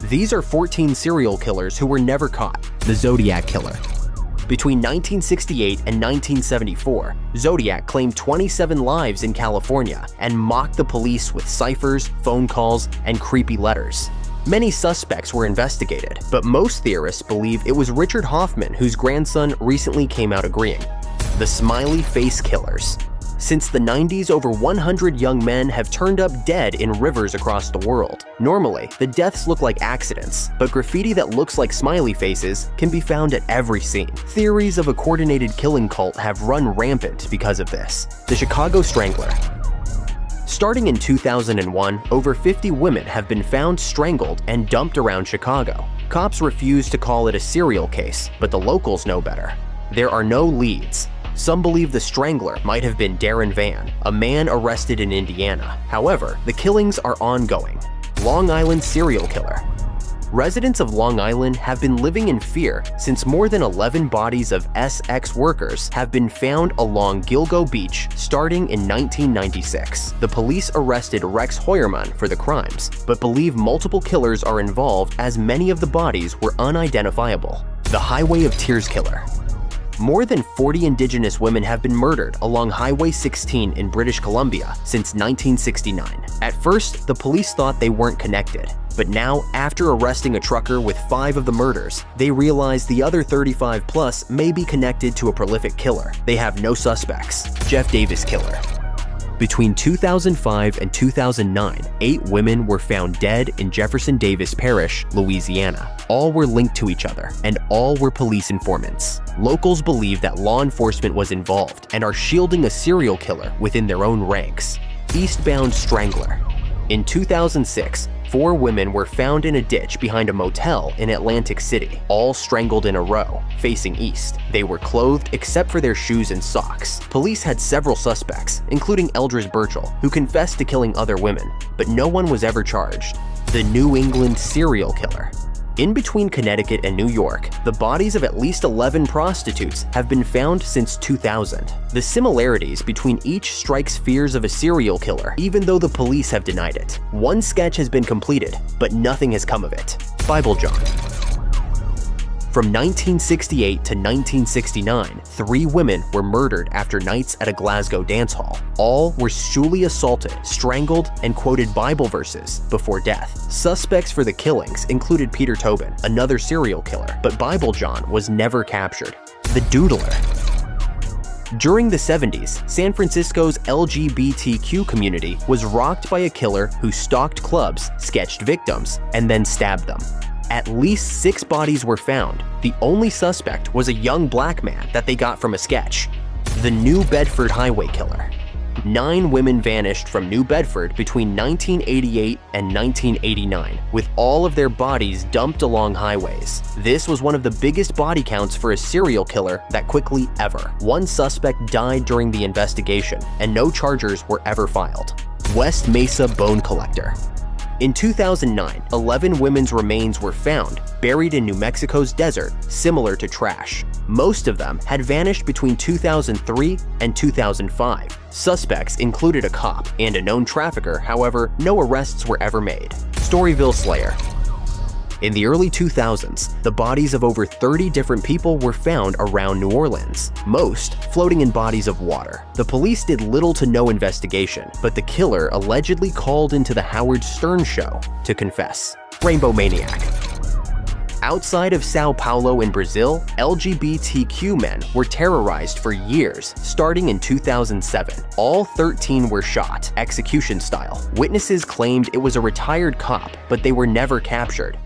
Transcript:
These are 14 serial killers who were never caught. The Zodiac Killer. Between 1968 and 1974, Zodiac claimed 27 lives in California and mocked the police with ciphers, phone calls, and creepy letters. Many suspects were investigated, but most theorists believe it was Richard Hoffman, whose grandson recently came out agreeing. The Smiley Face Killers. Since the 90s, over 100 young men have turned up dead in rivers across the world. Normally, the deaths look like accidents, but graffiti that looks like smiley faces can be found at every scene. Theories of a coordinated killing cult have run rampant because of this. The Chicago Strangler. Starting in 2001, over 50 women have been found strangled and dumped around Chicago. Cops refuse to call it a serial case, but the locals know better. There are no leads. Some believe the strangler might have been Darren Vann, a man arrested in Indiana. However, the killings are ongoing. Long Island Serial Killer. Residents of Long Island have been living in fear since more than 11 bodies of SX workers have been found along Gilgo Beach starting in 1996. The police arrested Rex Hoyerman for the crimes, but believe multiple killers are involved as many of the bodies were unidentifiable. The Highway of Tears Killer. More than 40 Indigenous women have been murdered along Highway 16 in British Columbia since 1969. At first, the police thought they weren't connected, but now, after arresting a trucker with 5 of the murders, they realize the other 35 plus may be connected to a prolific killer. They have no suspects. Jeff Davis Killer. Between 2005 and 2009, 8 women were found dead in Jefferson Davis Parish, Louisiana. All were linked to each other, and all were police informants. Locals believe that law enforcement was involved and are shielding a serial killer within their own ranks. Eastbound Strangler. In 2006, 4 women were found in a ditch behind a motel in Atlantic City, all strangled in a row, facing east. They were clothed except for their shoes and socks. Police had several suspects, including Eldridge Burchell, who confessed to killing other women, but no one was ever charged. The New England Serial Killer. In between Connecticut and New York, the bodies of at least 11 prostitutes have been found since 2000. The similarities between each strikes fears of a serial killer, even though the police have denied it. One sketch has been completed, but nothing has come of it. Bible John. From 1968 to 1969, 3 women were murdered after nights at a Glasgow dance hall. All were sexually assaulted, strangled, and quoted Bible verses before death. Suspects for the killings included Peter Tobin, another serial killer, but Bible John was never captured. The Doodler. During the 70s, San Francisco's LGBTQ community was rocked by a killer who stalked clubs, sketched victims, and then stabbed them. At least 6 bodies were found. The only suspect was a young black man that they got from a sketch. The New Bedford Highway Killer. 9 women vanished from New Bedford between 1988 and 1989, with all of their bodies dumped along highways. This was one of the biggest body counts for a serial killer that quickly ever. 1 suspect died during the investigation, and no charges were ever filed. West Mesa Bone Collector. In 2009, 11 women's remains were found, buried in New Mexico's desert, similar to trash. Most of them had vanished between 2003 and 2005. Suspects included a cop and a known trafficker, however, no arrests were ever made. Storyville Slayer. In the early 2000s, the bodies of over 30 different people were found around New Orleans, most floating in bodies of water. The police did little to no investigation, but the killer allegedly called into the Howard Stern show to confess. Rainbow Maniac. Outside of Sao Paulo in Brazil, LGBTQ men were terrorized for years, starting in 2007. All 13 were shot, execution style. Witnesses claimed it was a retired cop, but they were never captured.